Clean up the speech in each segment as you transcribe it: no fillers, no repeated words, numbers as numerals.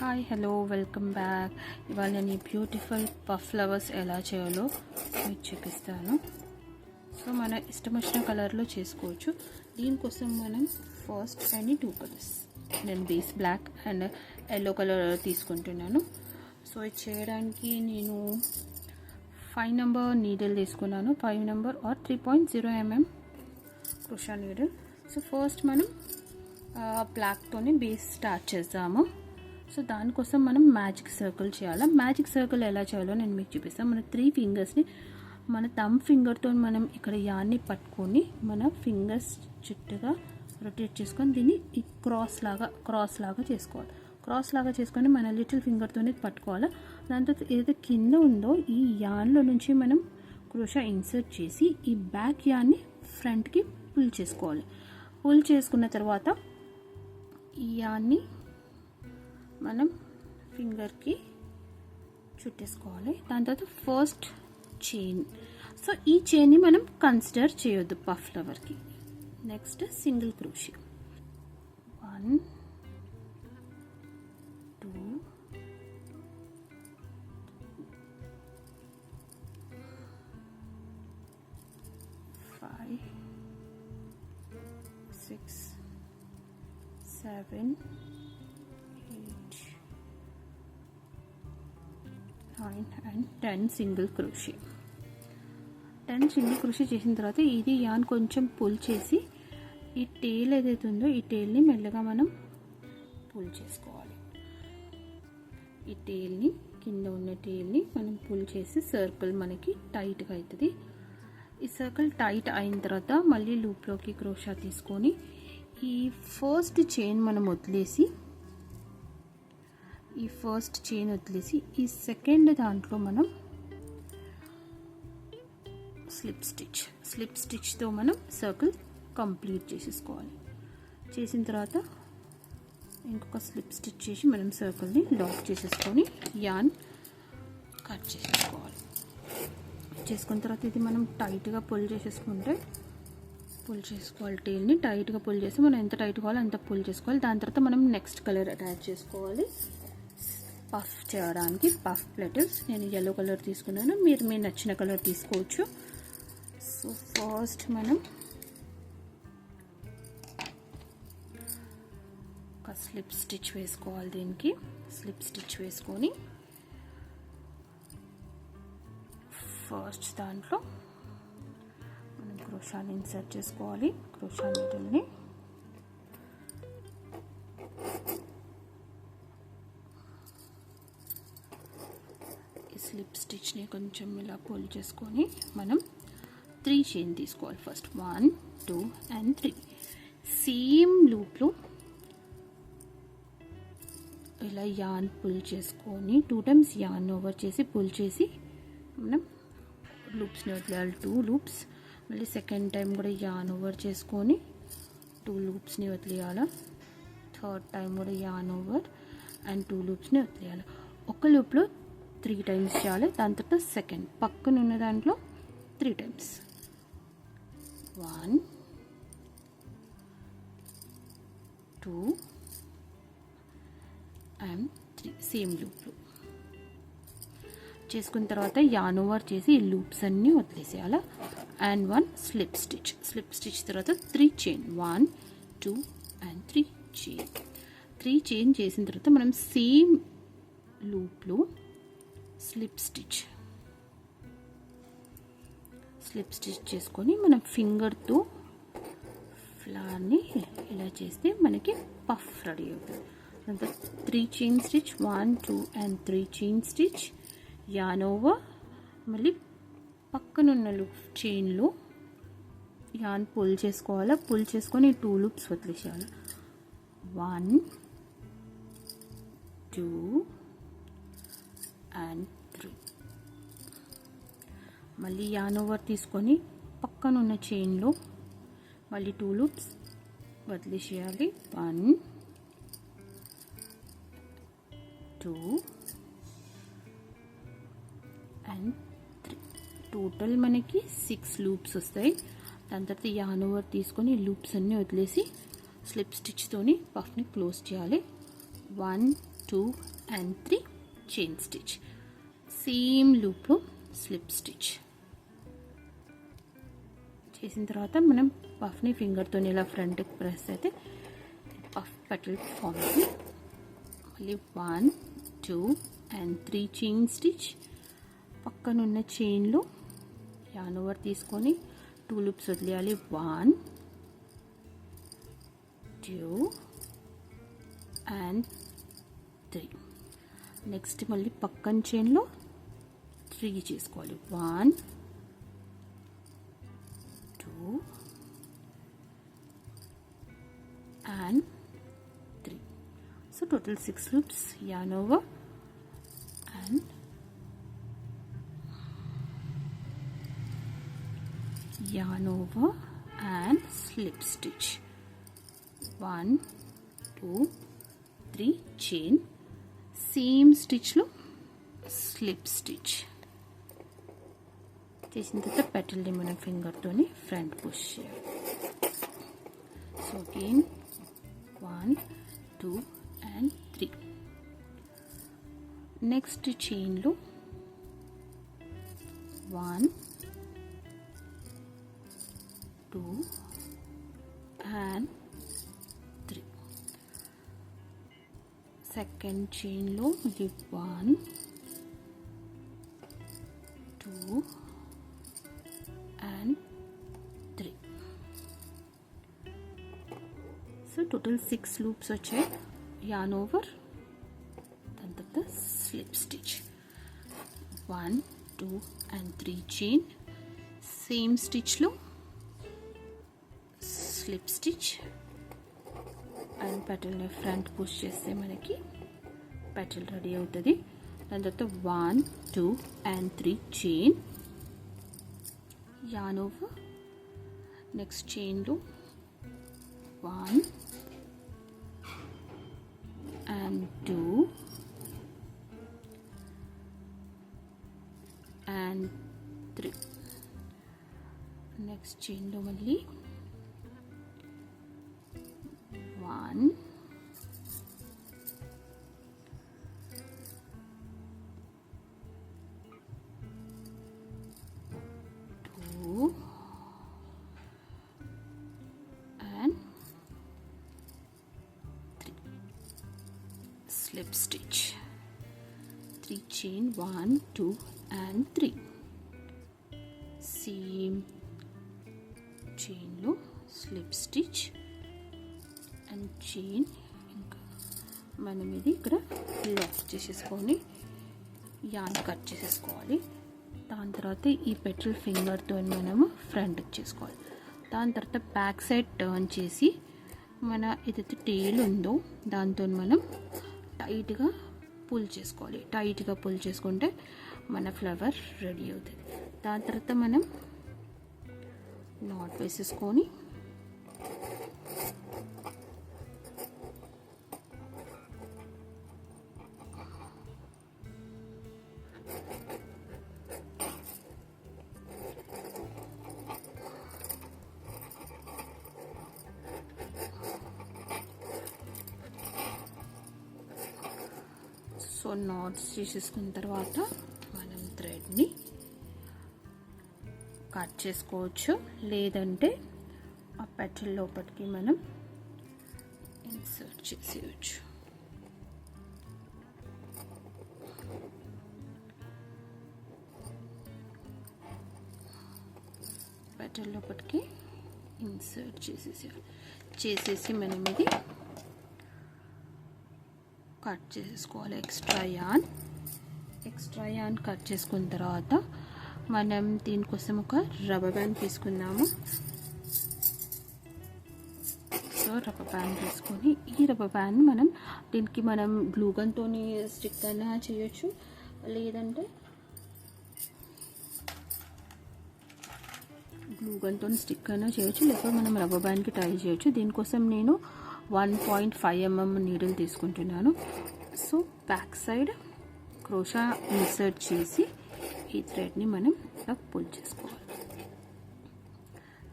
Hi hello welcome back. ఇవాళ నేను ఈ బ్యూటిఫుల్ పఫ్ ఫ్లవర్స్ ఎలా చేయాలో మీకు చూపిస్తాను. సో మన ఇష్టం వచ్చిన కలర్లో చేసుకోవచ్చు. దీనికోసం మనం ఫస్ట్ అండ్ 2 కలర్స్, నేను base black and yellow colour తీసుకుంటున్నాను. సో ఇది చేయడానికి నేను 5 నెంబర్ నీడిల్ తీసుకున్నాను. 5 number or 3.0 mm crochet needle. So first మనం బ్లాక్తోనే బేస్ స్టార్ట్ చేద్దాము. సో దానికోసం మనం మ్యాజిక్ సర్కిల్ చేయాలి. మ్యాజిక్ సర్కిల్ ఎలా చేయాలో నేను మీకు చూపిస్తాను. మన 3 ఫింగర్స్ని మన థంబ్ ఫింగర్తో మనం ఇక్కడ యాన్ని పట్టుకొని మన ఫింగర్స్ చుట్టూగా రొటేట్ చేసుకొని దీన్ని ఈ క్రాస్ లాగా చేసుకోవాలి. క్రాస్ లాగా చేసుకొని మన లిటిల్ ఫింగర్తోనే పట్టుకోవాలి. దాంతో ఏదైతే కింద ఉందో ఈ యాన్లో నుంచి మనం క్రోషా ఇన్సర్ట్ చేసి ఈ బ్యాక్ యాన్ని ఫ్రంట్కి పుల్ చేసుకోవాలి. పుల్ చేసుకున్న తర్వాత ఈ యాన్ని మనం ఫింగర్కి చుట్టేసుకోవాలి. దాని తర్వాత ఫస్ట్ చైన్. సో ఈ చైన్ని మనం కన్సిడర్ చేయొద్దు పఫ్ ఫ్లవర్కి. Next single crochet 1 2 5 6 7 9 and 10 single crochet. 10 single crochet చేసిన తర్వాత ఇది యాన్ కొంచెం పుల్ చేసి ఈ టేల్ ఏదైతే ఉందో ఈ టేల్ని మెల్లగా మనం పుల్ చేసుకోవాలి. ఈ టేల్ని కింద ఉన్న టేల్ని మనం పుల్ చేసి సర్కిల్ మనకి టైట్గా అవుతుంది. ఈ సర్కిల్ టైట్ అయిన తర్వాత మళ్ళీ లూప్లోకి క్రోషా తీసుకొని ఈ ఫస్ట్ చైన్ మనం వదిలేసి ఈ సెకండ్ దాంట్లో మనం స్లిప్ స్టిచ్తో మనం సర్కిల్ కంప్లీట్ చేసేసుకోవాలి. చేసిన తర్వాత ఇంకొక స్లిప్ స్టిచ్ చేసి మనం సర్కిల్ని లాక్ చేసేసుకొని యాన్ కట్ చేసేసుకోవాలి. చేసుకున్న తర్వాత ఇది మనం టైట్గా పుల్ చేసుకోవాలి. టేల్ని టైట్గా పుల్ చేసి మనం ఎంత టైట్ కావాలో అంత పుల్ చేసుకోవాలి. దాని తర్వాత మనం నెక్స్ట్ కలర్ అటాచ్ చేసుకోవాలి. పఫ్ చేయడానికి పఫ్ ప్లెటర్స్ నేను ఎల్లో కలర్ తీసుకున్నాను. మీరు నచ్చిన కలర్ తీసుకోవచ్చు. సో ఫస్ట్ మనం ఒక స్లిప్ స్టిచ్ వేసుకోవాలి. దీనికి స్లిప్ స్టిచ్ వేసుకొని ఫస్ట్ దాంట్లో మనం క్రోషాని ఇన్సర్ట్ చేసుకోవాలి. క్రోషా నీడిల్ని స్లిప్ స్టిచ్ని కొంచెం ఇలా పుల్ చేసుకొని మనం 3 చైన్ తీసుకోవాలి. ఫస్ట్ 1 2 and 3 సేమ్ లూప్లో ఇలా యాన్ పుల్ చేసుకొని 2 times యాన్ ఓవర్ చేసి పుల్ చేసి మనం లూప్స్ని వదిలేయాలి. 2 లూప్స్. మళ్ళీ సెకండ్ టైం కూడా యాన్ ఓవర్ చేసుకొని 2 లూప్స్ని వదిలేయాలి. థర్డ్ టైం కూడా యాన్ ఓవర్ అండ్ 2 లూప్స్ని వదిలేయాలి. ఒక లూప్లో 3 times చేయాలి. దాని తర్వాత సెకండ్ పక్కన ఉన్న దాంట్లో 3 times 1 2 and 3 సేమ్ లూప్లో చేసుకున్న తర్వాత యాన్ ఓవర్ చేసి ఈ లూప్స్ అన్నీ వదిలేసేయాలి. అండ్ 1 స్లిప్ స్టిచ్ తర్వాత 3 చైన్ 1 2 and 3 చైన్. 3 చైన్ చేసిన తర్వాత మనం సేమ్ లూప్లో స్లిప్ స్టిచ్ చేసుకొని మనం ఫింగర్తో ఫ్లవర్ని ఇలా చేస్తే మనకి పఫ్ రెడీ అవుతుంది. దాంతో 3 chain stitch 1 2 and 3 chain stitch an over. మళ్ళీ పక్కనున్న లూప్ చైన్లో యాన్ పుల్ చేసుకోవాలి. పుల్ చేసుకొని 2 లూప్స్ వదిలేసేయాలి. 1 2 and 3. మళ్ళీ యాన్ ఓవర్ తీసుకొని పక్కనున్న చైన్లో మళ్ళీ 2 లూప్స్ వదిలేసేయాలి. 1 2 and 3. టోటల్ మనకి 6 లూప్స్ వస్తాయి. దాని తర్వాత యాన్ ఓవర్ తీసుకొని లూప్స్ అన్నీ వదిలేసి స్లిప్ స్టిచ్తోని పఫ్ని క్లోజ్ చేయాలి. 1 2 and 3 chain stitch. సేమ్ లూప్లో స్లిప్ స్టిచ్ చేసిన తర్వాత మనం పఫ్ని ఫింగర్తో ఇలా ఫ్రంట్కి ప్రెస్ అయితే పఫ్ పెటల్ ఫామ్ అవుతుంది. మళ్ళీ 1 2 and 3 చైన్ స్టిచ్. పక్కనున్న చైన్లో యార్న్ ఓవర్ తీసుకొని 2 లూప్స్ వదిలేయాలి. 1 2 and 3. నెక్స్ట్ మళ్ళీ పక్కన చైన్లో 3 చేసుకోవాలి. 1 2 and 3. So total 6 loops yarn over and yarn over and slip stitch. 1 2 3 chain, same స్టిచ్లో స్లిప్ స్టిచ్ చేసిన తర్వాత పెటల్ని మన ఫింగర్తోని ఫ్రంట్ పుష్ చేయాలి. So again 1 2 and 3. నెక్స్ట్ చైన్లో 1 2 and 3. సెకండ్ చైన్లో ఇది 1 2 and 3. సో టోటల్ 6 లూప్స్ వచ్చాయి. yarn over, దాని తర్వాత slip stitch. 1 2 and 3 chain, same స్టిచ్లో స్లిప్ స్టిచ్ అండ్ పెటల్ని ఫ్రంట్ పుష్ చేస్తే మనకి పెటల్ రెడీ అవుతుంది. దాని తర్వాత 1 2 and 3 chain, yarn over. Next చైన్లో 1 and 2 and 3. నెక్స్ట్ చైన్లో మళ్ళీ 1 2 and 3. Slip stitch. 3 chain, 1 2 and 3. Same chain లో slip stitch and chain. ఇంకా మనం ఇది ఇక్కడ లాక్ చేసేసుకొని యాన్ కట్ చేసేసుకోవాలి. దాని తర్వాత ఈ పెటల్ ఫింగర్తో మనము ఫ్రంట్ చేసుకోవాలి. దాని తర్వాత బ్యాక్ సైడ్ టర్న్ చేసి మన ఏదైతే టేల్ ఉందో దాంతో మనం టైట్గా పుల్ చేసుకోవాలి. టైట్గా పుల్ చేసుకుంటే మన ఫ్లవర్ రెడీ అవుతుంది. దాని తర్వాత మనం నాట్ వేసేసుకొని సో నాట్స్ చేసేసుకున్న తర్వాత మనం థ్రెడ్ని కట్ చేసుకోవచ్చు, లేదంటే ఆ పెటల్ లోపలికి మనం ఇన్సర్ట్ చేసేయచ్చు. పెటల్ లోపలికి ఇన్సర్ట్ చేసేసి మనం ఇది కట్ చేసుకోవాలి. ఎక్స్ట్రా యాన్ కట్ చేసుకున్న తర్వాత మనం దీనికోసం ఒక రబ్బర్ బ్యాండ్ తీసుకుందాము. సో రబ్బర్ బ్యాండ్ తీసుకొని ఈ రబ్బర్ బ్యాండ్ దీనికి మనం గ్లూ గన్తో స్టిక్ అయినా చేయొచ్చు, లేదంటే గ్లూ గన్తో స్టిక్ అయినా చేయొచ్చు, లేకపోతే మనం రబ్బర్ బ్యాండ్కి టై చేయొచ్చు. దీనికోసం నేను 1.5 mm నీడిల్ తీసుకుంటున్నాను. So back side crochet insert చేసి ఈ థ్రెడ్ని మనం ఇలా పుల్ చేసుకోవాలి.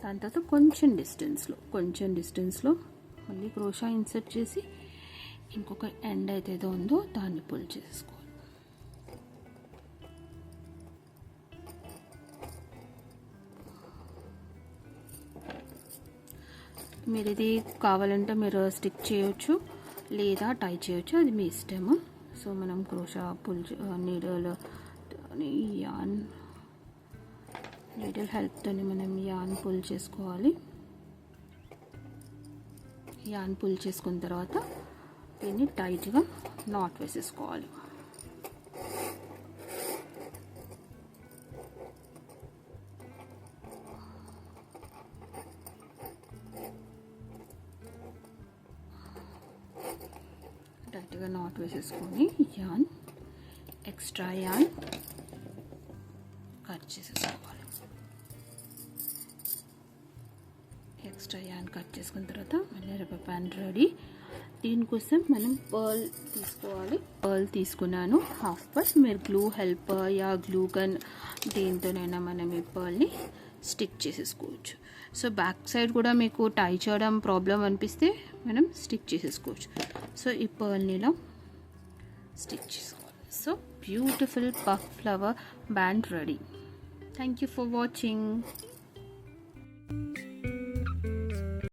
దాని తర్వాత కొంచెం డిస్టెన్స్లో మళ్ళీ క్రోషా ఇన్సర్ట్ చేసి ఇంకొక ఎండ్ అయితే ఏదో ఉందో దాన్ని పుల్ చేసుకోవాలి. మీరు ఇది కావాలంటే మీరు స్టిక్ చేయొచ్చు లేదా టై చేయొచ్చు, అది మీ ఇష్టము. సో మనం క్రోషా పుల్ నీడిల్ హెల్ప్తో మనం యాన్ పుల్ చేసుకోవాలి. యాన్ పుల్ చేసుకున్న తర్వాత దీన్ని టైట్గా నాట్ వేసేసుకోవాలి. టైట్గా నాట్ వేసేసుకొని యాన్ ఎక్స్ట్రా యాన్ కట్ చేసేసుకోవాలి. ఎక్స్ట్రా యాన్ కట్ చేసుకున్న తర్వాత మళ్ళీ రబ్బర్ బ్యాండ్ రెడీ. దీనికోసం మనం పర్ల్ తీసుకోవాలి. పర్ల్ తీసుకున్నాను హాఫ్ పర్ల్. మీరు గ్లూ హెల్ప్ యా గ్లూ గన్ దేంతోనైనా మనం ఈ పర్ల్ని స్టిక్ చేసేసుకోవచ్చు. సో బ్యాక్ సైడ్ కూడా మీకు టై చేయడం ప్రాబ్లం అనిపిస్తే మనం స్టిక్ చేసేసుకోవచ్చు. సో ఈ పర్ల్ని ఇలా స్టిక్ చేసుకోవాలి. So beautiful puff flower band ready. Thank you for watching.